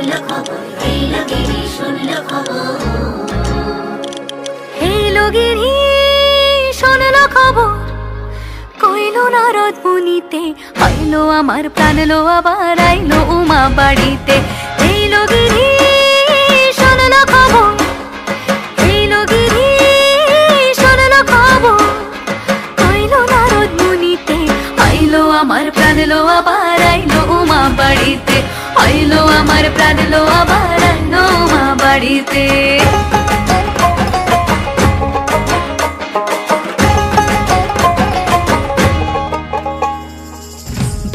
শুনলো খবর, এইলো গিরি শুনলো খবর। এইলো গিরি শুনলো খবর, কইলো নারদ মুনিতে, আইলো আমার প্রাণ লো আবার আইলো উমা বাড়িতে। এইলো গিরি শুনলো খবর, এইলো গিরি শুনলো খবর, কইলো নারদ মুনিতে, আইলো আমার প্রাণ লো আবার আইলো উমা বাড়িতে, আইলো আমার প্রাণ লো আবার আইলো উমা বাড়িতে।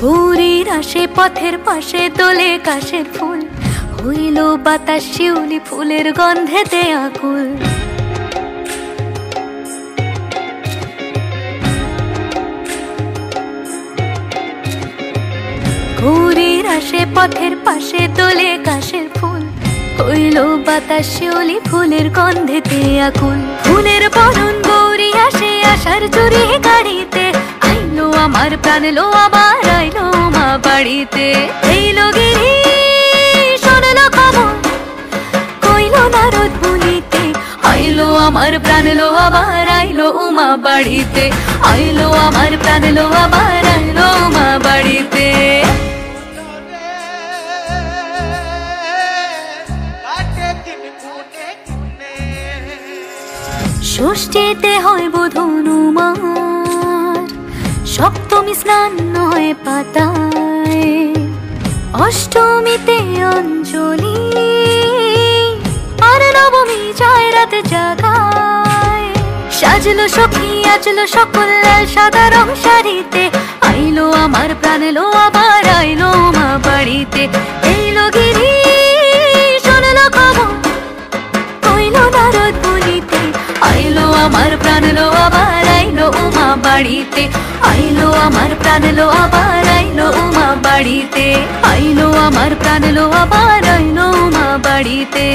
ভোরের আসে পথের পাশে দোলে কাশের ফুল, হইল বাতাস শিউলি ফুলের গন্ধেতে আকুল। ভোরের আসে পথের পাশে দোলে কাশের ফুল, হইল বাতাস শিউলি ফুলের গন্ধেতে আকুল। ফুলের বরণ গৌরী আসে আশার চুরি গাড়িতে, আইলো আমার প্রাণ লো আবার আইলো মা বাড়িতে। এইলো গিরি শুনলো খবর, কইলো নারদ মুনিতে, আইলো আমার প্রাণ লো আবার আইলো উমা বাড়িতে, আইলো আমার প্রাণ লো আবার আইলো উমা বাড়িতে। ষষ্ঠীতে হয় বোধন উমার, সপ্তমী স্নান হয় পাতায়, অষ্টমীতে অঞ্জলি, আর নবমী যায় রাত জাগায়। সাজলো সখী আজলো সকল লাল সাদা রং শাড়িতে, আইলো আমার প্রাণ লো আবার আইলো মা বাড়িতে। এইলো গিরি শুনলো খবর, কইলো নারদ মুনিতে, আইলো আমার প্রাণ লো আবার আইলো উমা বাড়িতে, আইলো আমার প্রাণ লো আবার আইলো উমা বাড়িতে, আইলো আমার প্রাণ লো আবার আইলো উমা বাড়িতে।